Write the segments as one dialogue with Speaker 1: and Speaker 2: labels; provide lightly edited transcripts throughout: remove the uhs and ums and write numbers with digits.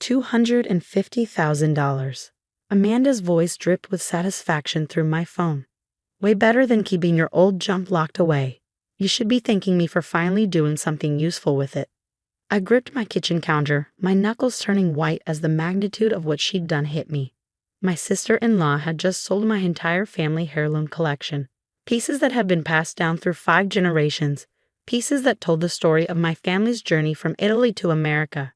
Speaker 1: $250,000. Amanda's voice dripped with satisfaction through my phone. Way better than keeping your old junk locked away. You should be thanking me for finally doing something useful with it. I gripped my kitchen counter, my knuckles turning white as the magnitude of what she'd done hit me. My sister-in-law had just sold my entire family heirloom collection. Pieces that had been passed down through 5 generations. Pieces that told the story of my family's journey from Italy to America.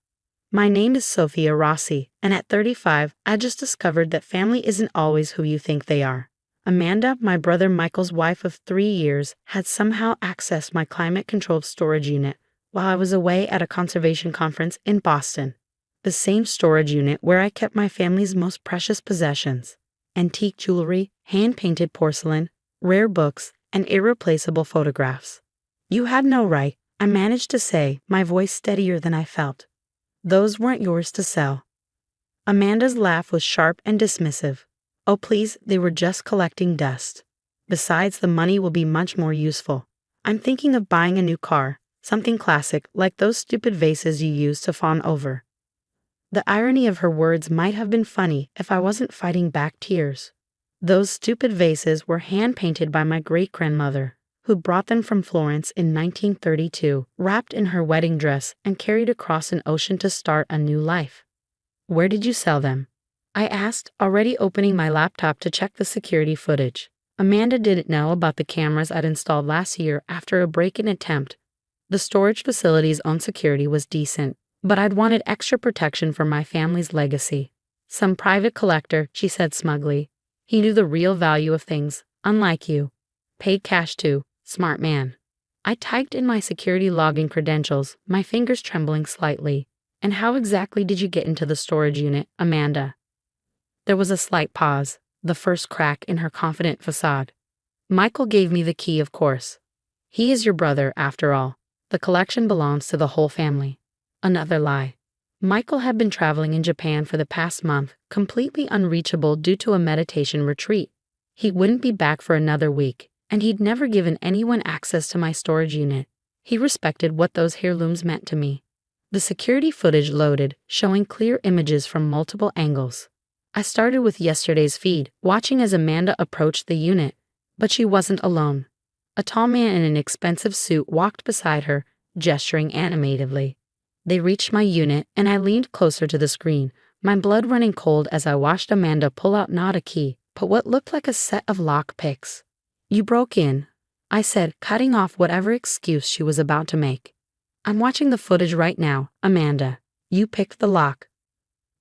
Speaker 1: My name is Sophia Rossi, and at 35, I just discovered that family isn't always who you think they are. Amanda, my brother Michael's wife of 3 years, had somehow accessed my climate-controlled storage unit while I was away at a conservation conference in Boston. The same storage unit where I kept my family's most precious possessions: antique jewelry, hand-painted porcelain, rare books, and irreplaceable photographs. You had no right, I managed to say, my voice steadier than I felt. Those weren't yours to sell. Amanda's laugh was sharp and dismissive. Oh please, they were just collecting dust. Besides, the money will be much more useful. I'm thinking of buying a new car, something classic, like those stupid vases you use to fawn over. The irony of her words might have been funny if I wasn't fighting back tears. Those stupid vases were hand-painted by my great-grandmother, who brought them from Florence in 1932, wrapped in her wedding dress and carried across an ocean to start a new life. Where did you sell them? I asked, already opening my laptop to check the security footage. Amanda didn't know about the cameras I'd installed last year after a break-in attempt. The storage facility's own security was decent, but I'd wanted extra protection for my family's legacy. Some private collector, she said smugly. He knew the real value of things, unlike you. Paid cash too, smart man. I typed in my security login credentials, my fingers trembling slightly. And how exactly did you get into the storage unit, Amanda? There was a slight pause, the first crack in her confident facade. Michael gave me the key, of course. He is your brother, after all. The collection belongs to the whole family. Another lie. Michael had been traveling in Japan for the past month, completely unreachable due to a meditation retreat. He wouldn't be back for another week, and he'd never given anyone access to my storage unit. He respected what those heirlooms meant to me. The security footage loaded, showing clear images from multiple angles. I started with yesterday's feed, watching as Amanda approached the unit, but she wasn't alone. A tall man in an expensive suit walked beside her, gesturing animatedly. They reached my unit, and I leaned closer to the screen, my blood running cold as I watched Amanda pull out not a key, but what looked like a set of lock picks. You broke in, I said, cutting off whatever excuse she was about to make. I'm watching the footage right now, Amanda. You picked the lock.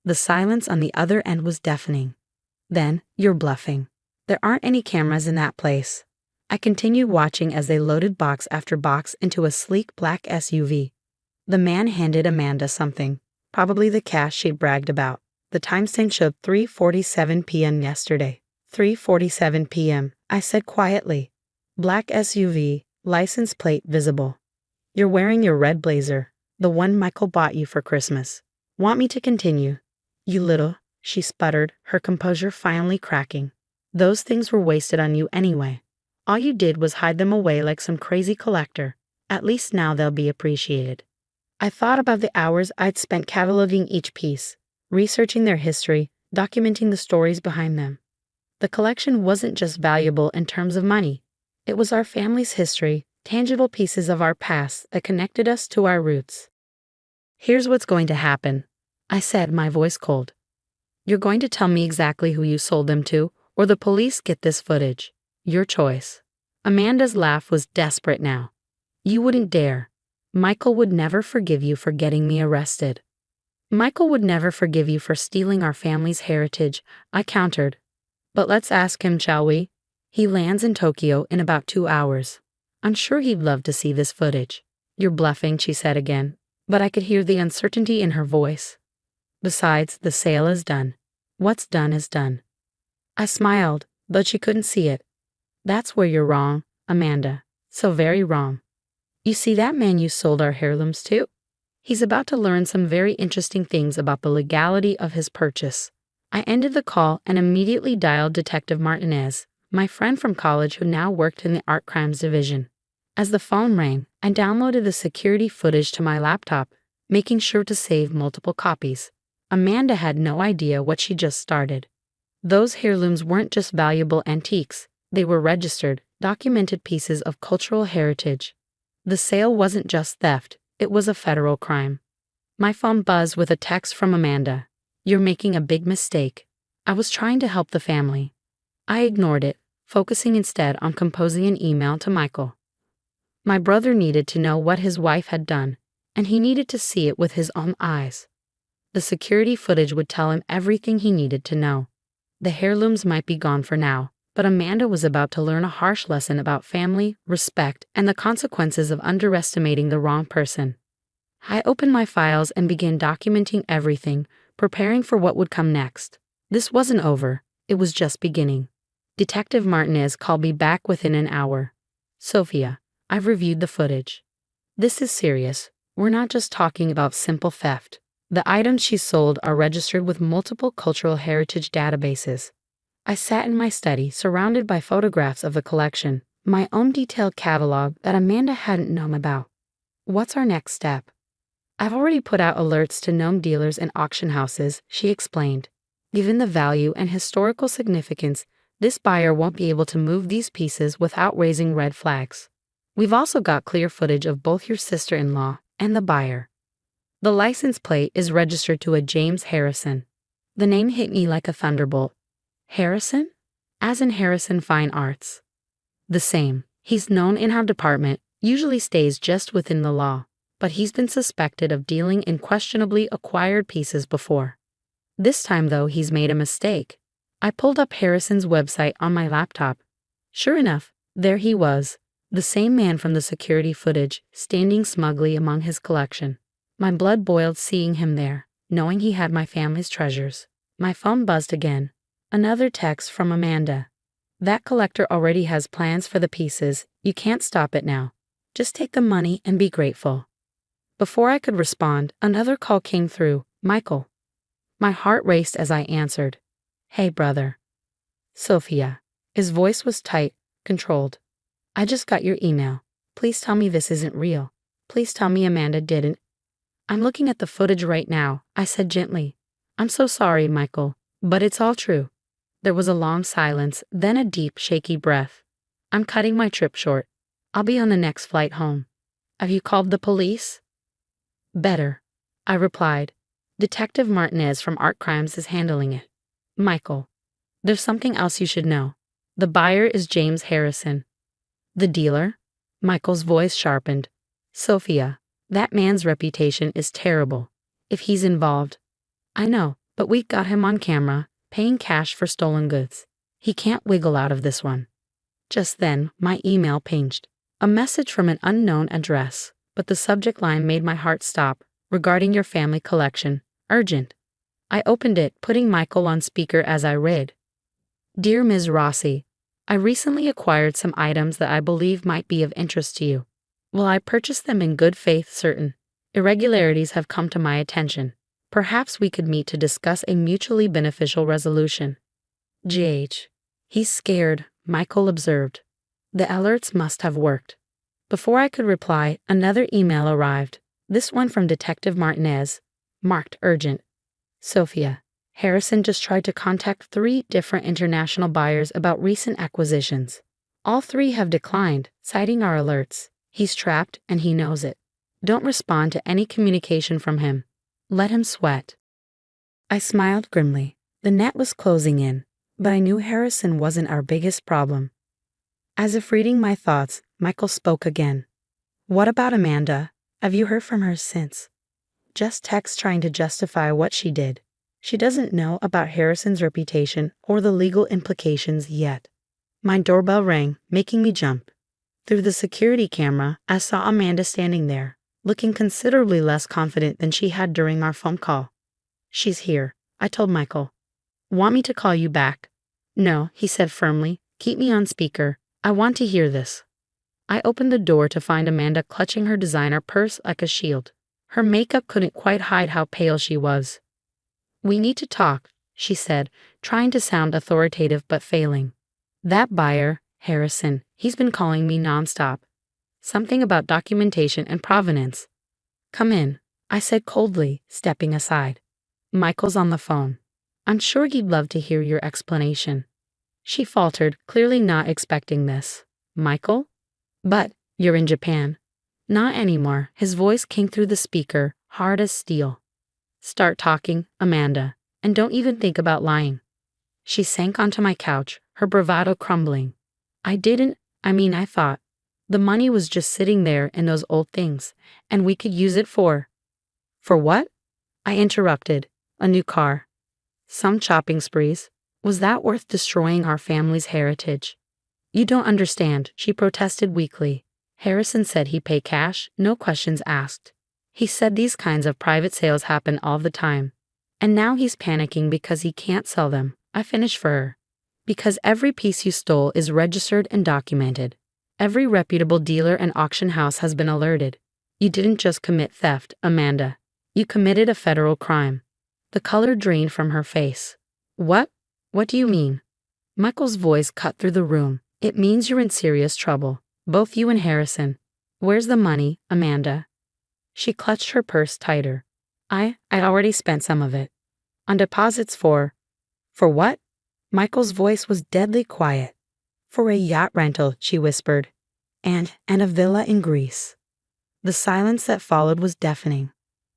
Speaker 1: The silence on the other end was deafening. Then, you're bluffing. There aren't any cameras in that place. I continued watching as they loaded box after box into a sleek black SUV. The man handed Amanda something, probably the cash she'd bragged about. The timestamp showed 3:47 p.m. yesterday. 3:47 p.m., I said quietly. Black SUV, license plate visible. You're wearing your red blazer, the one Michael bought you for Christmas. Want me to continue? You little, she sputtered, her composure finally cracking. Those things were wasted on you anyway. All you did was hide them away like some crazy collector. At least now they'll be appreciated. I thought about the hours I'd spent cataloging each piece, researching their history, documenting the stories behind them. The collection wasn't just valuable in terms of money. It was our family's history, tangible pieces of our past that connected us to our roots. Here's what's going to happen, I said, my voice cold. You're going to tell me exactly who you sold them to, or the police get this footage. Your choice. Amanda's laugh was desperate now. You wouldn't dare. Michael would never forgive you for getting me arrested. Michael would never forgive you for stealing our family's heritage, I countered. But let's ask him, shall we? He lands in Tokyo in about 2 hours. I'm sure he'd love to see this footage. You're bluffing, she said again, but I could hear the uncertainty in her voice. Besides, the sale is done. What's done is done. I smiled, but she couldn't see it. That's where you're wrong, Amanda. So very wrong. You see that man you sold our heirlooms to? He's about to learn some very interesting things about the legality of his purchase. I ended the call and immediately dialed Detective Martinez, my friend from college who now worked in the art crimes division. As the phone rang, I downloaded the security footage to my laptop, making sure to save multiple copies. Amanda had no idea what she just started. Those heirlooms weren't just valuable antiques, they were registered, documented pieces of cultural heritage. The sale wasn't just theft, it was a federal crime. My phone buzzed with a text from Amanda. "You're making a big mistake." I was trying to help the family. I ignored it, focusing instead on composing an email to Michael. My brother needed to know what his wife had done, and he needed to see it with his own eyes. The security footage would tell him everything he needed to know. The heirlooms might be gone for now, but Amanda was about to learn a harsh lesson about family, respect, and the consequences of underestimating the wrong person. I opened my files and began documenting everything, preparing for what would come next. This wasn't over, it was just beginning. Detective Martinez called me back within an hour. "Sophia, I've reviewed the footage. This is serious. We're not just talking about simple theft. The items she sold are registered with multiple cultural heritage databases." I sat in my study, surrounded by photographs of the collection, my own detailed catalog that Amanda hadn't known about. "What's our next step?" "I've already put out alerts to known dealers and auction houses," she explained. "Given the value and historical significance, this buyer won't be able to move these pieces without raising red flags. We've also got clear footage of both your sister-in-law and the buyer. The license plate is registered to a James Harrison." The name hit me like a thunderbolt. "Harrison?" "As in Harrison Fine Arts." "The same. He's known in our department, usually stays just within the law, but he's been suspected of dealing in questionably acquired pieces before. This time, though, he's made a mistake." I pulled up Harrison's website on my laptop. Sure enough, there he was, the same man from the security footage, standing smugly among his collection. My blood boiled seeing him there, knowing he had my family's treasures. My phone buzzed again. Another text from Amanda. "That collector already has plans for the pieces. You can't stop it now. Just take the money and be grateful." Before I could respond, another call came through. "Michael." My heart raced as I answered. "Hey, brother." "Sophia." His voice was tight, controlled. "I just got your email. Please tell me this isn't real. Please tell me Amanda didn't." "I'm looking at the footage right now," I said gently. "I'm so sorry, Michael, but it's all true." There was a long silence, then a deep, shaky breath. "I'm cutting my trip short. I'll be on the next flight home." "Have you called the police?" "Better," I replied. "Detective Martinez from Art Crimes is handling it." "Michael, there's something else you should know. The buyer is James Harrison." "The dealer?" Michael's voice sharpened. "Sophia, that man's reputation is terrible. If he's involved—" "I know, but we've got him on camera, paying cash for stolen goods. He can't wiggle out of this one." Just then, my email pinged. A message from an unknown address, but the subject line made my heart stop. "Regarding your family collection. Urgent." I opened it, putting Michael on speaker as I read. "Dear Ms. Rossi, I recently acquired some items that I believe might be of interest to you. While I purchased them in good faith, certain irregularities have come to my attention. Perhaps we could meet to discuss a mutually beneficial resolution. GH." "He's scared," Michael observed. The alerts must have worked. Before I could reply, another email arrived. This one from Detective Martinez, marked urgent. "Sophia, Harrison just tried to contact 3 different international buyers about recent acquisitions. All 3 have declined, citing our alerts. He's trapped and he knows it. Don't respond to any communication from him. Let him sweat." I smiled grimly. The net was closing in, but I knew Harrison wasn't our biggest problem. As if reading my thoughts, Michael spoke again. "What about Amanda? Have you heard from her since?" "Just text trying to justify what she did. She doesn't know about Harrison's reputation or the legal implications yet." My doorbell rang, making me jump. Through the security camera, I saw Amanda standing there, looking considerably less confident than she had during our phone call. "She's here," I told Michael. "Want me to call you back?" "No," he said firmly. "Keep me on speaker. I want to hear this." I opened the door to find Amanda clutching her designer purse like a shield. Her makeup couldn't quite hide how pale she was. "We need to talk," she said, trying to sound authoritative but failing. "That buyer, Harrison, he's been calling me nonstop. Something about documentation and provenance." "Come in," I said coldly, stepping aside. Michael's on the phone. I'm sure he'd love to hear your explanation. She faltered, clearly not expecting this. Michael? But, you're in Japan. Not anymore. His voice came through the speaker, hard as steel. Start talking, Amanda, and don't even think about lying. She sank onto my couch, her bravado crumbling. I thought. The money was just sitting there in those old things, and we could use it for. For what? I interrupted. A new car. Some shopping sprees. Was that worth destroying our family's heritage? You don't understand, she protested weakly. Harrison said he'd pay cash, no questions asked. He said these kinds of private sales happen all the time. And now he's panicking because he can't sell them. I finished for her. Because every piece you stole is registered and documented. Every reputable dealer and auction house has been alerted. You didn't just commit theft, Amanda. You committed a federal crime. The color drained from her face. What? What do you mean? Michael's voice cut through the room. It means you're in serious trouble. Both you and Harrison. Where's the money, Amanda? She clutched her purse tighter. I'd already spent some of it. On deposits for what? Michael's voice was deadly quiet. For a yacht rental, she whispered. And a villa in Greece. The silence that followed was deafening.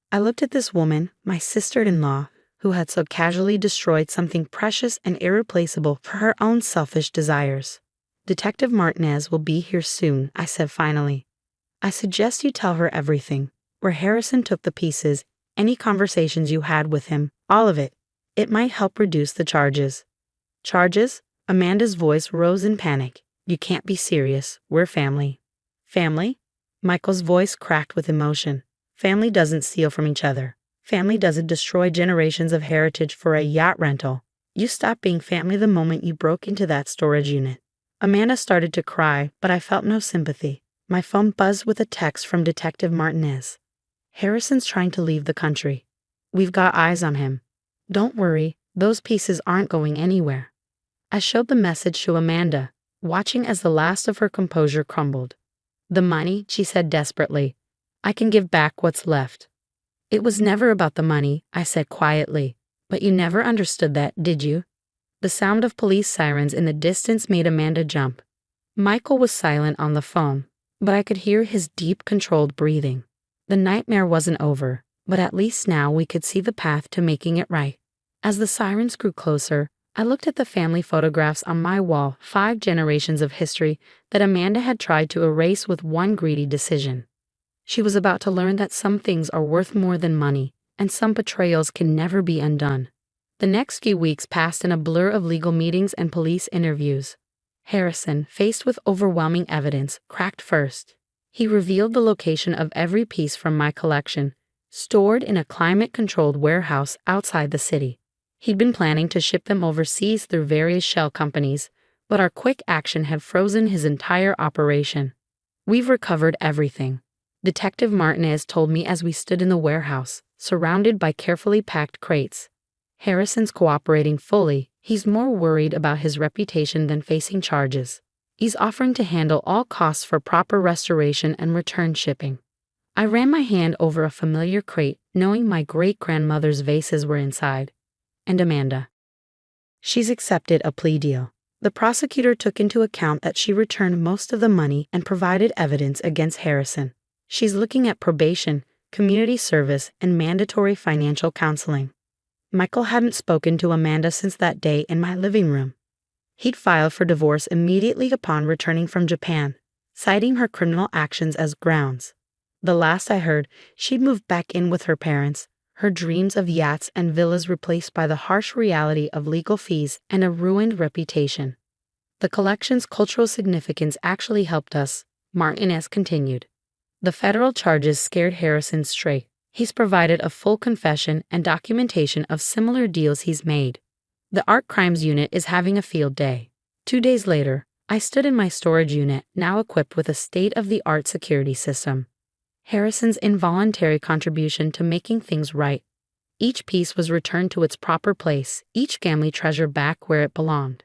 Speaker 1: I looked at this woman, my sister-in-law, who had so casually destroyed something precious and irreplaceable for her own selfish desires. Detective Martinez will be here soon, I said finally. I suggest you tell her everything. Where Harrison took the pieces, any conversations you had with him, all of it. It might help reduce the charges. Charges? Amanda's voice rose in panic. You can't be serious. We're family. Family? Michael's voice cracked with emotion. Family doesn't steal from each other. Family doesn't destroy generations of heritage for a yacht rental. You stopped being family the moment you broke into that storage unit. Amanda started to cry, but I felt no sympathy. My phone buzzed with a text from Detective Martinez. Harrison's trying to leave the country. We've got eyes on him. Don't worry, those pieces aren't going anywhere. I showed the message to Amanda, watching as the last of her composure crumbled. The money, she said desperately. I can give back what's left. It was never about the money, I said quietly. But you never understood that, did you? The sound of police sirens in the distance made Amanda jump. Michael was silent on the phone, but I could hear his deep, controlled breathing. The nightmare wasn't over, but at least now we could see the path to making it right. As the sirens grew closer, I looked at the family photographs on my wall, 5 generations of history that Amanda had tried to erase with one greedy decision. She was about to learn that some things are worth more than money, and some betrayals can never be undone. The next few weeks passed in a blur of legal meetings and police interviews. Harrison, faced with overwhelming evidence, cracked first. He revealed the location of every piece from my collection, stored in a climate-controlled warehouse outside the city. He'd been planning to ship them overseas through various shell companies, but our quick action had frozen his entire operation. We've recovered everything, Detective Martinez told me as we stood in the warehouse, surrounded by carefully packed crates. Harrison's cooperating fully. He's more worried about his reputation than facing charges. He's offering to handle all costs for proper restoration and return shipping. I ran my hand over a familiar crate, knowing my great-grandmother's vases were inside. And Amanda. She's accepted a plea deal. The prosecutor took into account that she returned most of the money and provided evidence against Harrison. She's looking at probation, community service, and mandatory financial counseling. Michael hadn't spoken to Amanda since that day in my living room. He'd filed for divorce immediately upon returning from Japan, citing her criminal actions as grounds. The last I heard, she'd moved back in with her parents, her dreams of yachts and villas replaced by the harsh reality of legal fees and a ruined reputation. The collection's cultural significance actually helped us, Martinez continued. The federal charges scared Harrison straight. He's provided a full confession and documentation of similar deals he's made. The Art Crimes Unit is having a field day. 2 days later, I stood in my storage unit, now equipped with a state-of-the-art security system. Harrison's involuntary contribution to making things right. Each piece was returned to its proper place, each family treasure back where it belonged.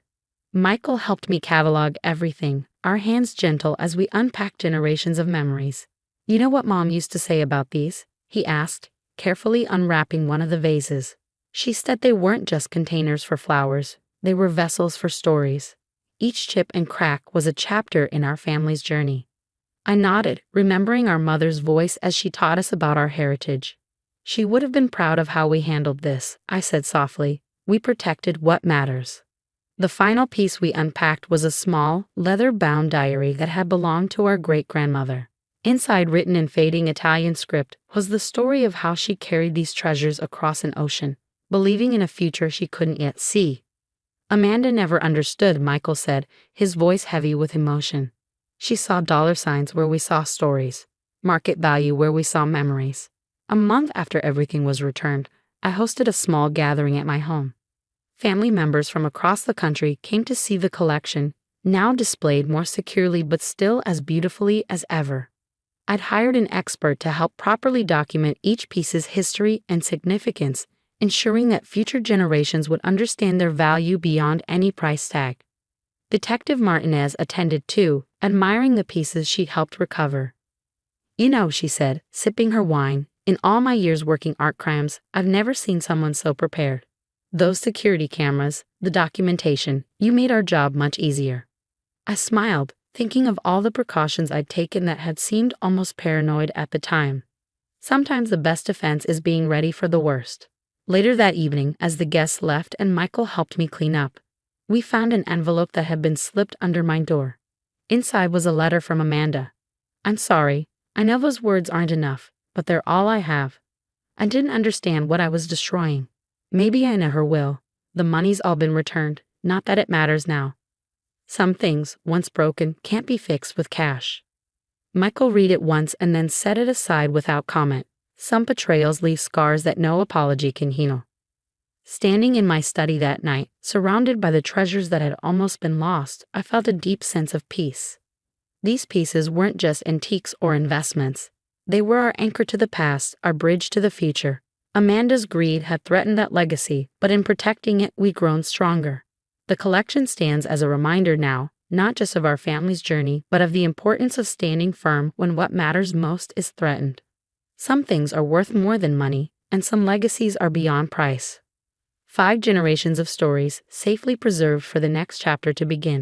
Speaker 1: Michael helped me catalog everything, our hands gentle as we unpacked generations of memories. You know what Mom used to say about these? He asked, carefully unwrapping one of the vases. She said they weren't just containers for flowers, they were vessels for stories. Each chip and crack was a chapter in our family's journey. I nodded, remembering our mother's voice as she taught us about our heritage. She would have been proud of how we handled this, I said softly. We protected what matters. The final piece we unpacked was a small, leather-bound diary that had belonged to our great-grandmother. Inside, written in fading Italian script, was the story of how she carried these treasures across an ocean, believing in a future she couldn't yet see. Amanda never understood, Michael said, his voice heavy with emotion. She saw dollar signs where we saw stories, market value where we saw memories. A month after everything was returned, I hosted a small gathering at my home. Family members from across the country came to see the collection, now displayed more securely but still as beautifully as ever. I'd hired an expert to help properly document each piece's history and significance, ensuring that future generations would understand their value beyond any price tag. Detective Martinez attended too, admiring the pieces she'd helped recover. You know, she said, sipping her wine, in all my years working art crimes, I've never seen someone so prepared. Those security cameras, the documentation, you made our job much easier. I smiled, thinking of all the precautions I'd taken that had seemed almost paranoid at the time. Sometimes the best defense is being ready for the worst. Later that evening, as the guests left and Michael helped me clean up, we found an envelope that had been slipped under my door. Inside was a letter from Amanda. I'm sorry, I know those words aren't enough, but they're all I have. I didn't understand what I was destroying. Maybe I never will. The money's all been returned, not that it matters now. Some things, once broken, can't be fixed with cash. Michael read it once and then set it aside without comment. Some betrayals leave scars that no apology can heal. Standing in my study that night, surrounded by the treasures that had almost been lost, I felt a deep sense of peace. These pieces weren't just antiques or investments. They were our anchor to the past, our bridge to the future. Amanda's greed had threatened that legacy, but in protecting it, we'd grown stronger. The collection stands as a reminder now, not just of our family's journey, but of the importance of standing firm when what matters most is threatened. Some things are worth more than money, and some legacies are beyond price. 5 generations of stories, safely preserved for the next chapter to begin.